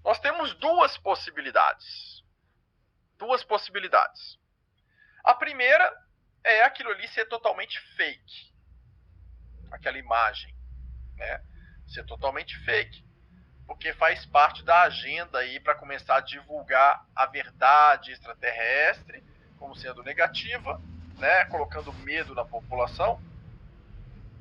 nós temos duas possibilidades. Duas possibilidades. A primeira é aquilo ali ser totalmente fake. Aquela imagem, né? Ser totalmente fake. Porque faz parte da agenda aí para começar a divulgar a verdade extraterrestre como sendo negativa, né? Colocando medo na população.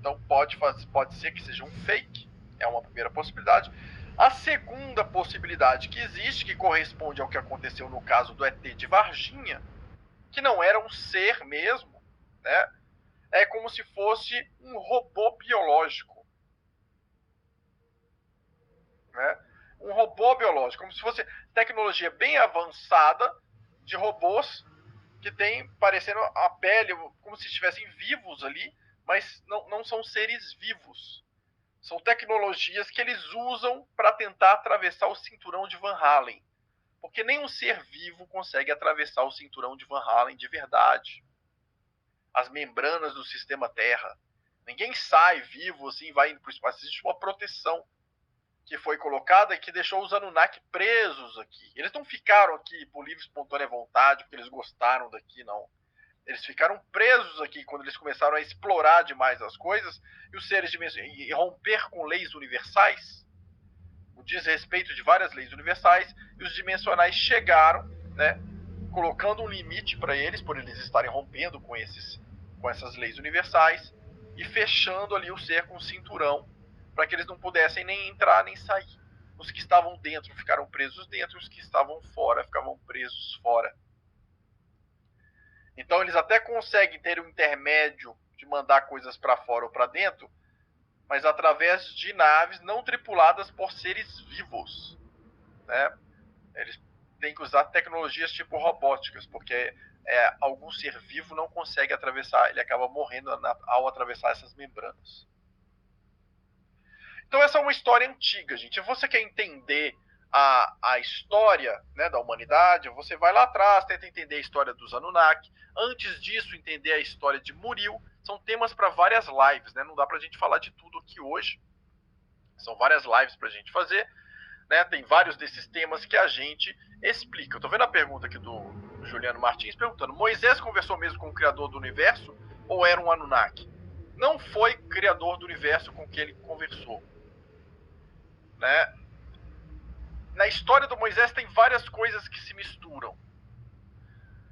Então pode ser que seja um fake. É uma primeira possibilidade. A segunda possibilidade que existe, que corresponde ao que aconteceu no caso do ET de Varginha, que não era um ser mesmo, né? É como se fosse um robô biológico, né? Um robô biológico, como se fosse tecnologia bem avançada de robôs que tem parecendo a pele como se estivessem vivos ali, mas não são seres vivos. São tecnologias que eles usam para tentar atravessar o cinturão de Van Halen. Porque nenhum ser vivo consegue atravessar o cinturão de Van Halen de verdade. As membranas do sistema Terra. Ninguém sai vivo assim, vai indo para o espaço. Existe uma proteção que foi colocada e que deixou os Anunnaki presos aqui. Eles não ficaram aqui por livre e espontânea vontade, porque eles gostaram daqui, não. Eles ficaram presos aqui quando eles começaram a explorar demais as coisas e os seres e romper com leis universais, o desrespeito de várias leis universais, e os dimensionais chegaram, né, colocando um limite para eles, por eles estarem rompendo com essas leis universais e fechando ali o ser com um cinturão para que eles não pudessem nem entrar nem sair. Os que estavam dentro ficaram presos dentro, os que estavam fora ficavam presos fora. Então eles até conseguem ter um intermédio de mandar coisas para fora ou para dentro, mas através de naves não tripuladas por seres vivos, né? Eles têm que usar tecnologias tipo robóticas, porque algum ser vivo não consegue atravessar, ele acaba morrendo ao atravessar essas membranas. Então essa é uma história antiga, gente. Se você quer entender a história, né, da humanidade, você vai lá atrás, tenta entender a história dos Anunnaki. Antes disso, entender a história de Muriel. São temas para várias lives, né? Não dá para a gente falar de tudo aqui hoje. São várias lives para a gente fazer, né? Tem vários desses temas que a gente explica. Eu tô vendo a pergunta aqui do Juliano Martins perguntando: Moisés conversou mesmo com o Criador do Universo ou era um Anunnaki? Não foi Criador do Universo com quem ele conversou, né? Na história do Moisés tem várias coisas que se misturam.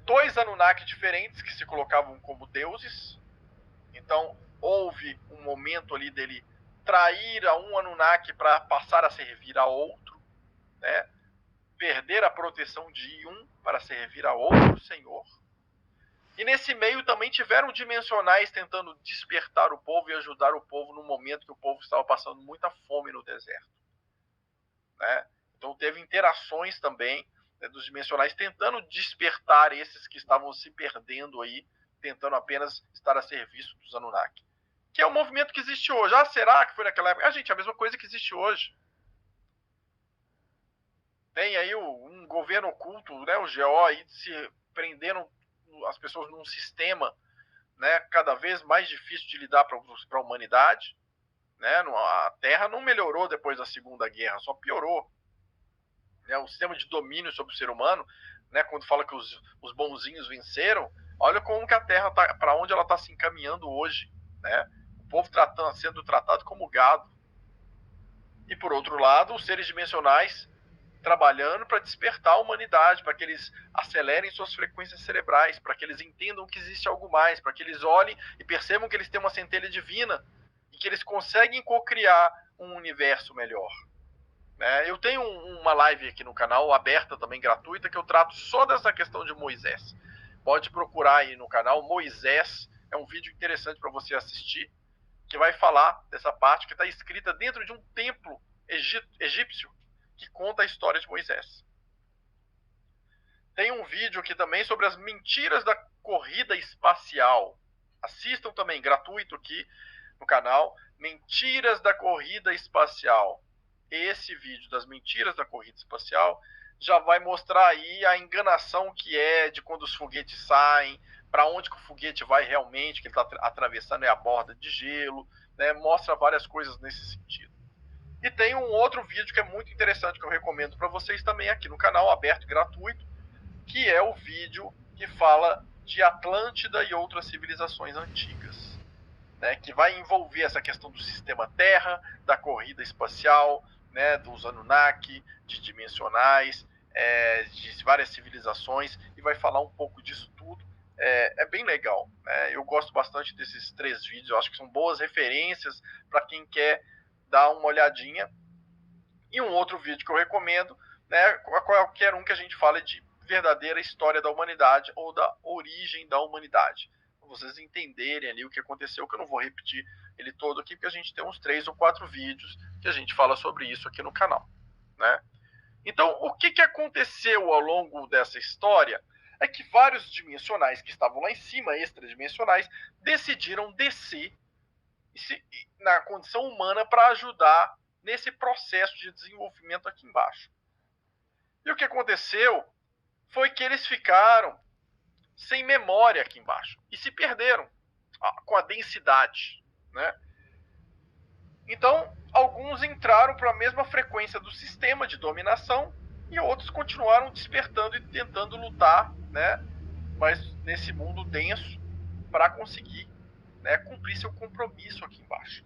Dois Anunnaki diferentes que se colocavam como deuses. Então houve um momento ali dele trair a um Anunnaki para passar a servir a outro, né? Perder a proteção de um para servir a outro senhor. E nesse meio também tiveram dimensionais tentando despertar o povo e ajudar o povo no momento que o povo estava passando muita fome no deserto, né? Então teve interações também, né, dos dimensionais tentando despertar esses que estavam se perdendo aí, tentando apenas estar a serviço dos Anunnaki. Que é um movimento que existe hoje. Ah, será que foi naquela época? Gente, é a mesma coisa que existe hoje. Tem aí um governo oculto, né, o GO, aí se prenderam as pessoas num sistema, né, cada vez mais difícil de lidar para a humanidade. Né? A Terra não melhorou depois da Segunda Guerra, só piorou. Né? O sistema de domínio sobre o ser humano, né, quando fala que os bonzinhos venceram, olha como que a Terra tá, para onde ela está se encaminhando hoje, né? O povo sendo tratado como gado. E por outro lado, os seres dimensionais trabalhando para despertar a humanidade, para que eles acelerem suas frequências cerebrais, para que eles entendam que existe algo mais, para que eles olhem e percebam que eles têm uma centelha divina e que eles conseguem co-criar um universo melhor. Eu tenho uma live aqui no canal, aberta também, gratuita, que eu trato só dessa questão de Moisés. Pode procurar aí no canal, Moisés, é um vídeo interessante para você assistir, que vai falar dessa parte que está escrita dentro de um templo egípcio, que conta a história de Moisés. Tem um vídeo aqui também sobre as mentiras da corrida espacial. Assistam também, gratuito aqui no canal, Mentiras da Corrida Espacial. Esse vídeo das mentiras da corrida espacial já vai mostrar aí a enganação que é de quando os foguetes saem, para onde que o foguete vai realmente, que ele está atravessando a borda de gelo, né? Mostra várias coisas nesse sentido. E tem um outro vídeo que é muito interessante, que eu recomendo para vocês também aqui no canal, aberto e gratuito, que é o vídeo que fala de Atlântida e outras civilizações antigas, né, que vai envolver essa questão do sistema Terra, da corrida espacial, né, dos Anunnaki, de dimensionais, de várias civilizações, e vai falar um pouco disso tudo. É bem legal, né? Eu gosto bastante desses 3 vídeos, eu acho que são boas referências para quem quer dar uma olhadinha. E um outro vídeo que eu recomendo, né, qualquer um que a gente fale de verdadeira história da humanidade ou da origem da humanidade. Para vocês entenderem ali o que aconteceu, que eu não vou repetir ele todo aqui, porque a gente tem uns 3 ou 4 vídeos que a gente fala sobre isso aqui no canal, né? Então, o que aconteceu ao longo dessa história é que vários dimensionais que estavam lá em cima, extradimensionais, decidiram descer na condição humana para ajudar nesse processo de desenvolvimento aqui embaixo. E o que aconteceu foi que eles ficaram sem memória aqui embaixo e se perderam com a densidade, né? Então, alguns entraram para a mesma frequência do sistema de dominação e outros continuaram despertando e tentando lutar, né? Mas nesse mundo denso para conseguir, né, cumprir seu compromisso aqui embaixo.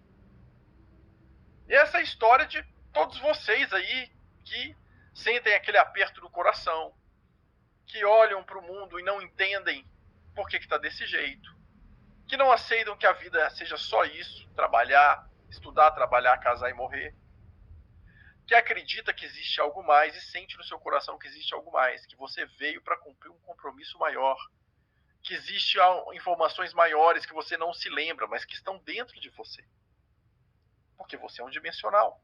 E essa é a história de todos vocês aí que sentem aquele aperto no coração, que olham para o mundo e não entendem por que está desse jeito, que não aceitam que a vida seja só isso, trabalhar, estudar, trabalhar, casar e morrer, que acredita que existe algo mais e sente no seu coração que existe algo mais, que você veio para cumprir um compromisso maior, que existe informações maiores que você não se lembra, mas que estão dentro de você, porque você é um dimensional.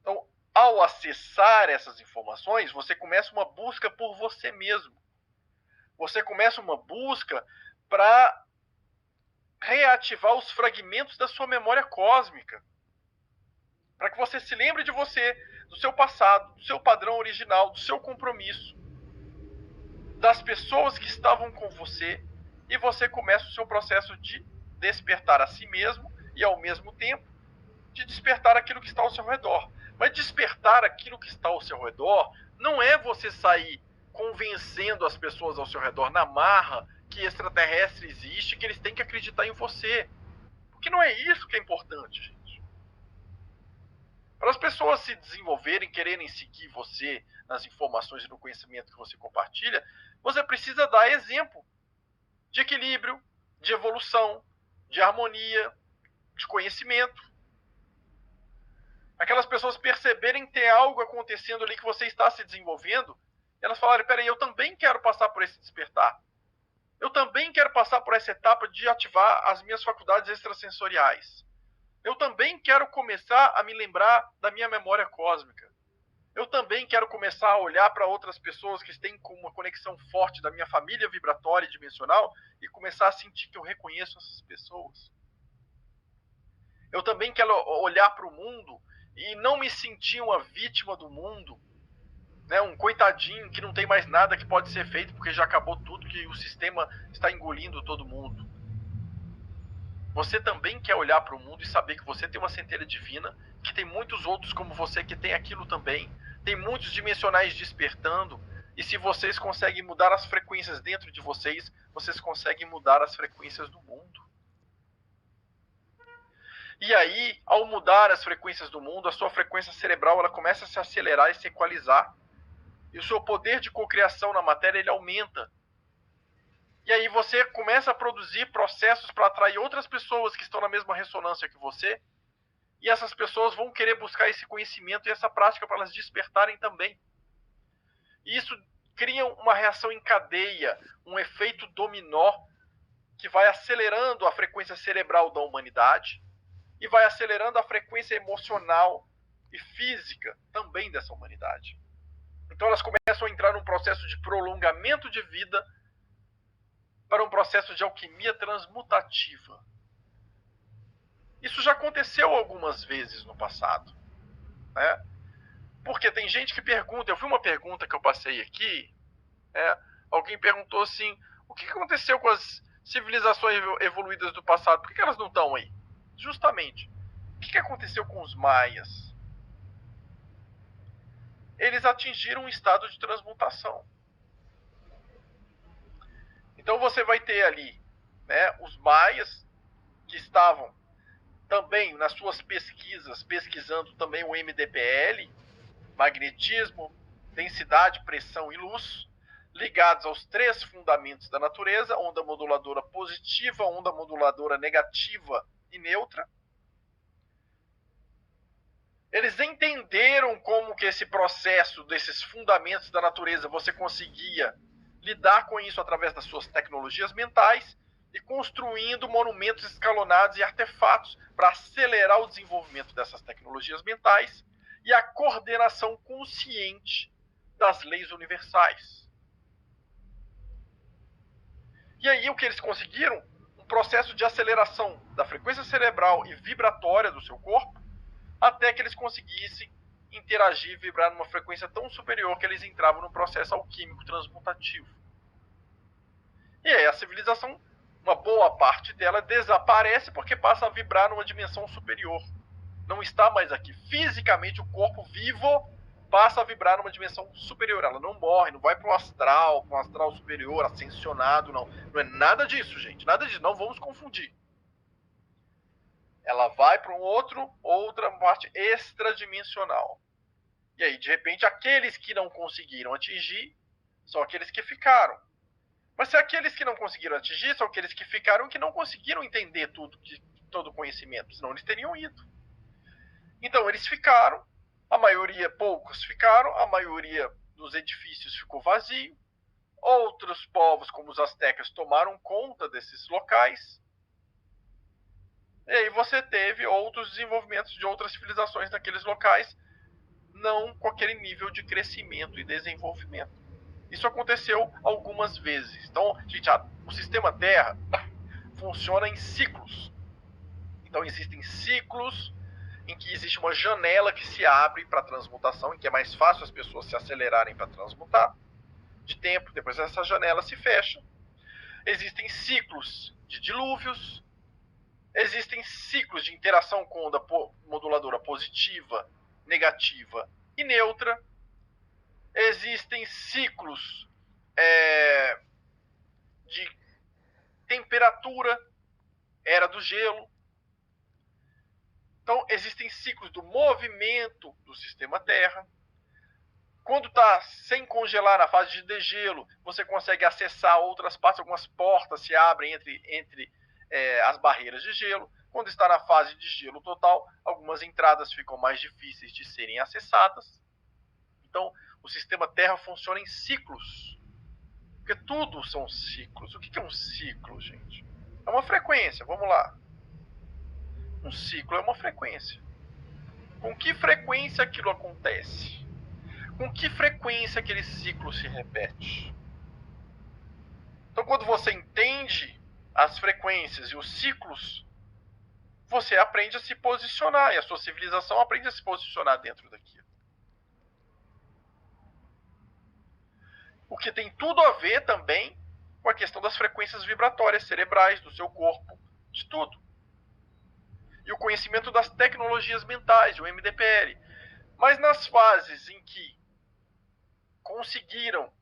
Então, ao acessar essas informações, você começa uma busca por você mesmo. Você começa uma busca para reativar os fragmentos da sua memória cósmica. Para que você se lembre de você, do seu passado, do seu padrão original, do seu compromisso, das pessoas que estavam com você, e você começa o seu processo de despertar a si mesmo e, ao mesmo tempo, de despertar aquilo que está ao seu redor. Mas despertar aquilo que está ao seu redor não é você sair convencendo as pessoas ao seu redor na marra que extraterrestre existe, que eles têm que acreditar em você. Porque não é isso que é importante, gente. Para as pessoas se desenvolverem, quererem seguir você nas informações e no conhecimento que você compartilha, você precisa dar exemplo de equilíbrio, de evolução, de harmonia, de conhecimento. Aquelas pessoas perceberem que tem algo acontecendo ali que você está se desenvolvendo, e elas falarem, peraí, eu também quero passar por esse despertar. Eu também quero passar por essa etapa de ativar as minhas faculdades extrasensoriais. Eu também quero começar a me lembrar da minha memória cósmica. Eu também quero começar a olhar para outras pessoas que têm uma conexão forte da minha família vibratória e dimensional e começar a sentir que eu reconheço essas pessoas. Eu também quero olhar para o mundo e não me sentir uma vítima do mundo, né, um coitadinho que não tem mais nada que pode ser feito porque já acabou tudo, que o sistema está engolindo todo mundo. Você também quer olhar para o mundo e saber que você tem uma centelha divina, que tem muitos outros como você que tem aquilo também, tem muitos dimensionais despertando, e se vocês conseguem mudar as frequências dentro de vocês, vocês conseguem mudar as frequências do mundo. E aí, ao mudar as frequências do mundo, a sua frequência cerebral ela começa a se acelerar e se equalizar. E o seu poder de cocriação na matéria ele aumenta. E aí você começa a produzir processos para atrair outras pessoas que estão na mesma ressonância que você. E essas pessoas vão querer buscar esse conhecimento e essa prática para elas despertarem também. E isso cria uma reação em cadeia, um efeito dominó, que vai acelerando a frequência cerebral da humanidade e vai acelerando a frequência emocional e física também dessa humanidade. Então elas começam a entrar num processo de prolongamento de vida para um processo de alquimia transmutativa. Isso já aconteceu algumas vezes no passado, né? Porque tem gente que pergunta, eu vi uma pergunta que eu passei aqui, né? Alguém perguntou assim, o que aconteceu com as civilizações evoluídas do passado? Por que elas não estão aí? Justamente, que aconteceu com os maias? Eles atingiram um estado de transmutação. Então você vai ter ali, né, os maias que estavam também nas suas pesquisas, pesquisando também o MDPL, magnetismo, densidade, pressão e luz, ligados aos 3 fundamentos da natureza: onda moduladora positiva, onda moduladora negativa e neutra. Eles entenderam como que esse processo desses fundamentos da natureza você conseguia lidar com isso através das suas tecnologias mentais e construindo monumentos escalonados e artefatos para acelerar o desenvolvimento dessas tecnologias mentais e a coordenação consciente das leis universais. E aí o que eles conseguiram? Um processo de aceleração da frequência cerebral e vibratória do seu corpo, até que eles conseguissem interagir e vibrar numa frequência tão superior que eles entravam no processo alquímico transmutativo. E aí a civilização, uma boa parte dela desaparece porque passa a vibrar numa dimensão superior. Não está mais aqui. Fisicamente, o corpo vivo passa a vibrar numa dimensão superior. Ela não morre, não vai para um astral superior, ascensionado, não. Não é nada disso, gente. Nada disso. Não vamos confundir. Ela vai para outra parte extradimensional. E aí, de repente, aqueles que não conseguiram atingir são aqueles que ficaram. Mas se aqueles que não conseguiram atingir são aqueles que ficaram, que não conseguiram entender todo o conhecimento, senão eles teriam ido. Então eles ficaram, a maioria, poucos ficaram, a maioria dos edifícios ficou vazio. Outros povos, como os astecas, tomaram conta desses locais. E aí você teve outros desenvolvimentos de outras civilizações naqueles locais, não com aquele nível de crescimento e desenvolvimento. Isso aconteceu algumas vezes. Então, gente, o sistema Terra funciona em ciclos. Então existem ciclos em que existe uma janela que se abre para transmutação, em que é mais fácil as pessoas se acelerarem para transmutar, de tempo, depois essa janela se fecha. Existem ciclos de dilúvios, existem ciclos de interação com onda moduladora positiva, negativa e neutra, existem ciclos de temperatura, era do gelo. Então, existem ciclos do movimento do sistema Terra. Quando está sem congelar, na fase de degelo, você consegue acessar outras partes, algumas portas se abrem entre as barreiras de gelo. Quando está na fase de gelo total, algumas entradas ficam mais difíceis de serem acessadas. Então, o sistema Terra funciona em ciclos. Porque tudo são ciclos. O que é um ciclo, gente? É uma frequência, vamos lá. Um ciclo é uma frequência. Com que frequência aquilo acontece? Com que frequência aquele ciclo se repete? Então, quando você entende as frequências e os ciclos, você aprende a se posicionar, e a sua civilização aprende a se posicionar dentro daquilo. O que tem tudo a ver também com a questão das frequências vibratórias cerebrais do seu corpo, de tudo. E o conhecimento das tecnologias mentais, o MDPL. Mas nas fases em que conseguiram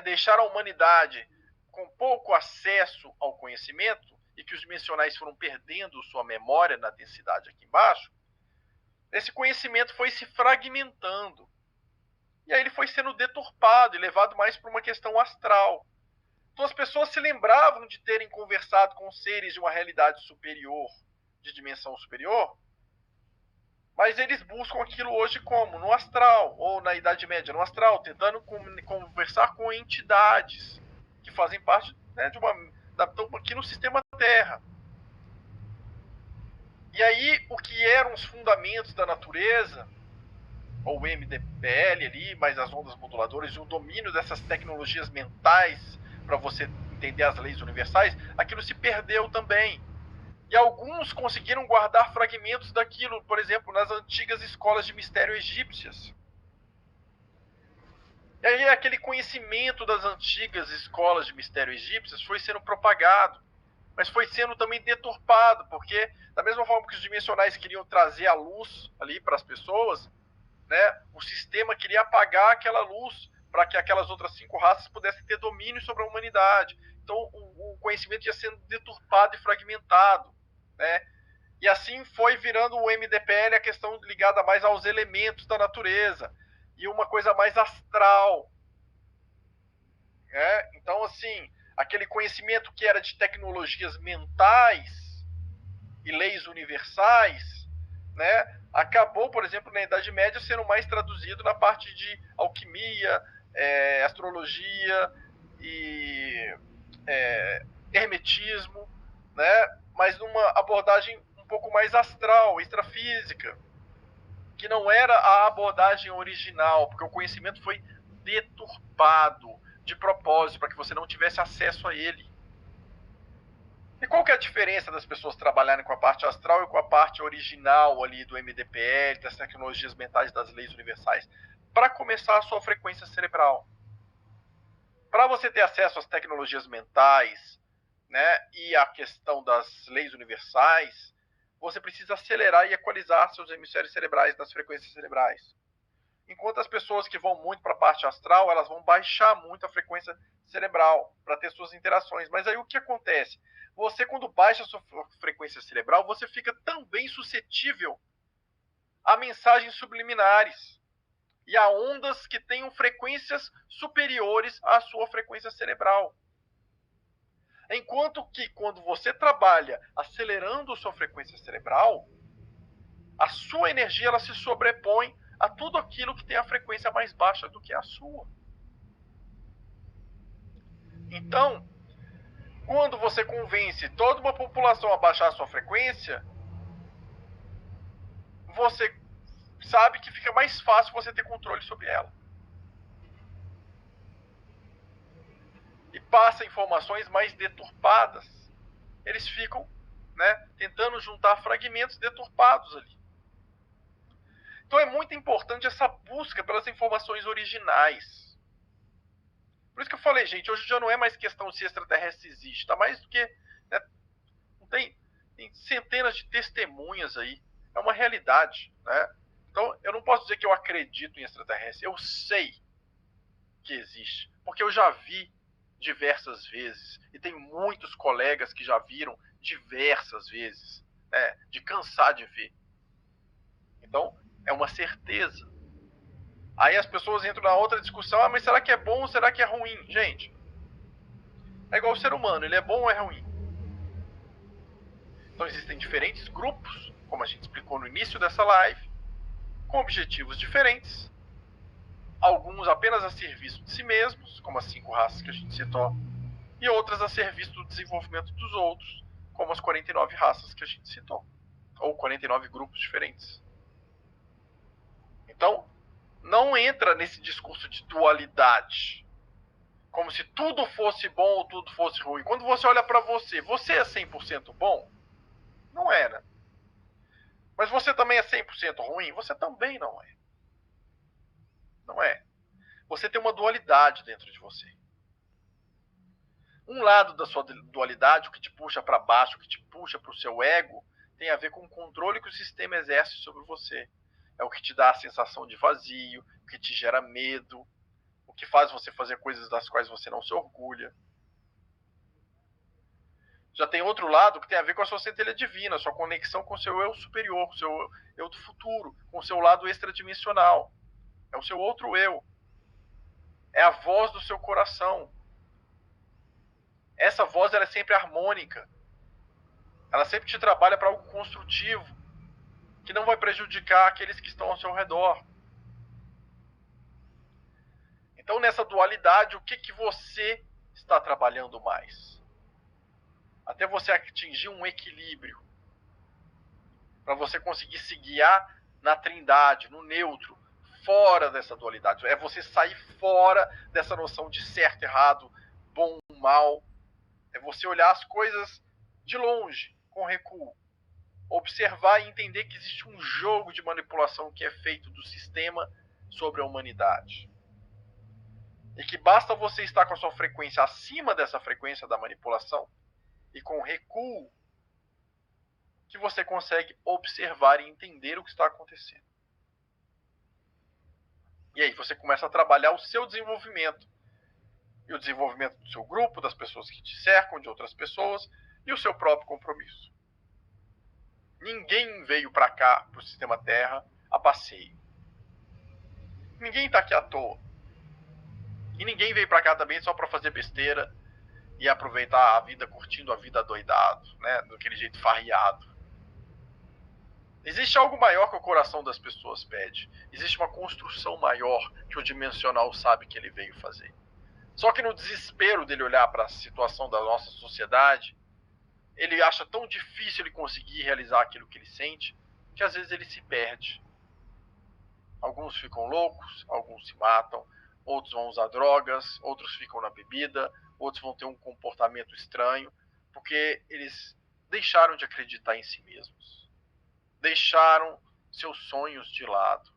deixar a humanidade com pouco acesso ao conhecimento e que os dimensionais foram perdendo sua memória na densidade aqui embaixo, esse conhecimento foi se fragmentando. E aí ele foi sendo deturpado e levado mais para uma questão astral. Então as pessoas se lembravam de terem conversado com seres de uma realidade superior, de dimensão superior, mas eles buscam aquilo hoje como? No astral, ou na Idade Média, no astral, tentando conversar com entidades que fazem parte estão aqui no sistema Terra. E aí, o que eram os fundamentos da natureza, ou o MDPL ali, mais as ondas moduladoras, e o domínio dessas tecnologias mentais para você entender as leis universais, aquilo se perdeu também. E alguns conseguiram guardar fragmentos daquilo, por exemplo, nas antigas escolas de mistério egípcias. E aí aquele conhecimento das antigas escolas de mistério egípcias foi sendo propagado. mas foi sendo também deturpado, porque da mesma forma que os dimensionais queriam trazer a luz ali para as pessoas, né, o sistema queria apagar aquela luz para que aquelas outras 5 raças pudessem ter domínio sobre a humanidade. Então o conhecimento ia sendo deturpado e fragmentado, né? E assim foi virando o MDPL a questão ligada mais aos elementos da natureza e uma coisa mais astral. Então, assim, aquele conhecimento que era de tecnologias mentais e leis universais, né, acabou, por exemplo, na Idade Média sendo mais traduzido na parte de alquimia, astrologia e hermetismo, né, mas numa abordagem um pouco mais astral, extrafísica, que não era a abordagem original, porque o conhecimento foi deturpado de propósito, para que você não tivesse acesso a ele. E qual que é a diferença das pessoas trabalharem com a parte astral e com a parte original ali do MDPL, das tecnologias mentais, das leis universais? Para começar, a sua frequência cerebral. Para você ter acesso às tecnologias mentais, né, e a questão das leis universais, você precisa acelerar e equalizar seus hemisférios cerebrais nas frequências cerebrais. Enquanto as pessoas que vão muito para a parte astral, elas vão baixar muito a frequência cerebral para ter suas interações. Mas aí o que acontece? Você, quando baixa a sua frequência cerebral, você fica também suscetível a mensagens subliminares e a ondas que tenham frequências superiores à sua frequência cerebral. Enquanto que quando você trabalha acelerando a sua frequência cerebral, a sua energia ela se sobrepõe a tudo aquilo que tem a frequência mais baixa do que a sua. Então, quando você convence toda uma população a baixar a sua frequência, você sabe que fica mais fácil você ter controle sobre ela. E passa informações mais deturpadas. Eles ficam, né, tentando juntar fragmentos deturpados ali. Então é muito importante essa busca pelas informações originais. Por isso que eu falei, gente, hoje já não é mais questão se extraterrestre existe, tá mais do que, né, tem centenas de testemunhas aí, é uma realidade, né? Então eu não posso dizer que eu acredito em extraterrestre, eu sei que existe, porque eu já vi diversas vezes e tem muitos colegas que já viram diversas vezes, né, de cansar de ver. Então é uma certeza. Aí as pessoas entram na outra discussão, mas será que é bom ou será que é ruim? Gente, é igual o ser humano, ele é bom ou é ruim? Então existem diferentes grupos, como a gente explicou no início dessa live, com objetivos diferentes, alguns apenas a serviço de si mesmos, como as 5 raças que a gente citou, e outras a serviço do desenvolvimento dos outros, como as 49 raças que a gente citou, ou 49 grupos diferentes. Então, não entra nesse discurso de dualidade, como se tudo fosse bom ou tudo fosse ruim. Quando você olha para você, você é 100% bom? Não é, né? Mas você também é 100% ruim? Você também não é. Não é. Você tem uma dualidade dentro de você. Um lado da sua dualidade, o que te puxa para baixo, o que te puxa para o seu ego, tem a ver com o controle que o sistema exerce sobre você. É o que te dá a sensação de vazio, o que te gera medo, o que faz você fazer coisas das quais você não se orgulha. Já tem outro lado que tem a ver com a sua centelha divina, a sua conexão com o seu eu superior, com o seu eu do futuro, com o seu lado extradimensional. É o seu outro eu. É a voz do seu coração. Essa voz ela é sempre harmônica. Ela sempre te trabalha para algo construtivo, que não vai prejudicar aqueles que estão ao seu redor. Então, nessa dualidade, o que você está trabalhando mais? Até você atingir um equilíbrio, para você conseguir se guiar na trindade, no neutro, fora dessa dualidade. É você sair fora dessa noção de certo, errado, bom, mal. É você olhar as coisas de longe, com recuo. Observar e entender que existe um jogo de manipulação que é feito do sistema sobre a humanidade. E que basta você estar com a sua frequência acima dessa frequência da manipulação, e com recuo que você consegue observar e entender o que está acontecendo. E aí você começa a trabalhar o seu desenvolvimento. E o desenvolvimento do seu grupo, das pessoas que te cercam, de outras pessoas, e o seu próprio compromisso. Ninguém veio para cá, para o sistema Terra, a passeio. Ninguém está aqui à toa. E ninguém veio para cá também só para fazer besteira e aproveitar a vida, curtindo a vida doidado, né? Daquele jeito farriado. Existe algo maior que o coração das pessoas pede. Existe uma construção maior que o dimensional sabe que ele veio fazer. Só que no desespero dele olhar para a situação da nossa sociedade, ele acha tão difícil ele conseguir realizar aquilo que ele sente, que às vezes ele se perde. Alguns ficam loucos, alguns se matam, outros vão usar drogas, outros ficam na bebida, outros vão ter um comportamento estranho, porque eles deixaram de acreditar em si mesmos. Deixaram seus sonhos de lado.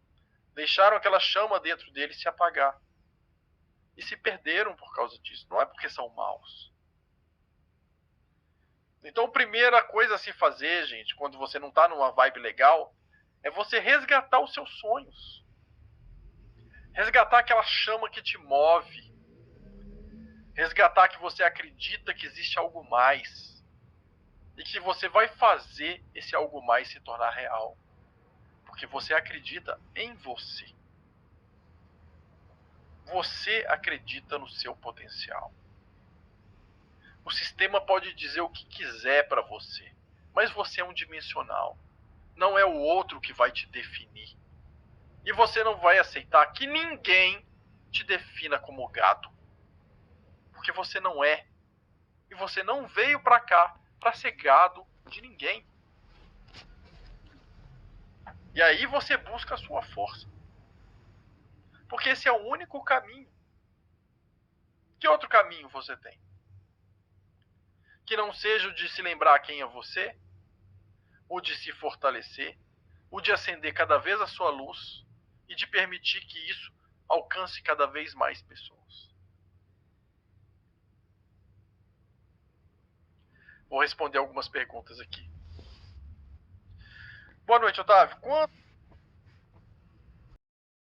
Deixaram aquela chama dentro deles se apagar. E se perderam por causa disso. Não é porque são maus. Então, a primeira coisa a se fazer, gente, quando você não está numa vibe legal, é você resgatar os seus sonhos. Resgatar aquela chama que te move. Resgatar que você acredita que existe algo mais. E que você vai fazer esse algo mais se tornar real. Porque você acredita em você. Você acredita no seu potencial. O sistema pode dizer o que quiser para você, mas você é um dimensional. Não é o outro que vai te definir. E você não vai aceitar que ninguém te defina como gado. Porque você não é. E você não veio para cá para ser gado de ninguém. E aí você busca a sua força. Porque esse é o único caminho. Que outro caminho você tem? Que não seja o de se lembrar quem é você, o de se fortalecer, o de acender cada vez a sua luz e de permitir que isso alcance cada vez mais pessoas. Vou responder algumas perguntas aqui. Boa noite, Otávio.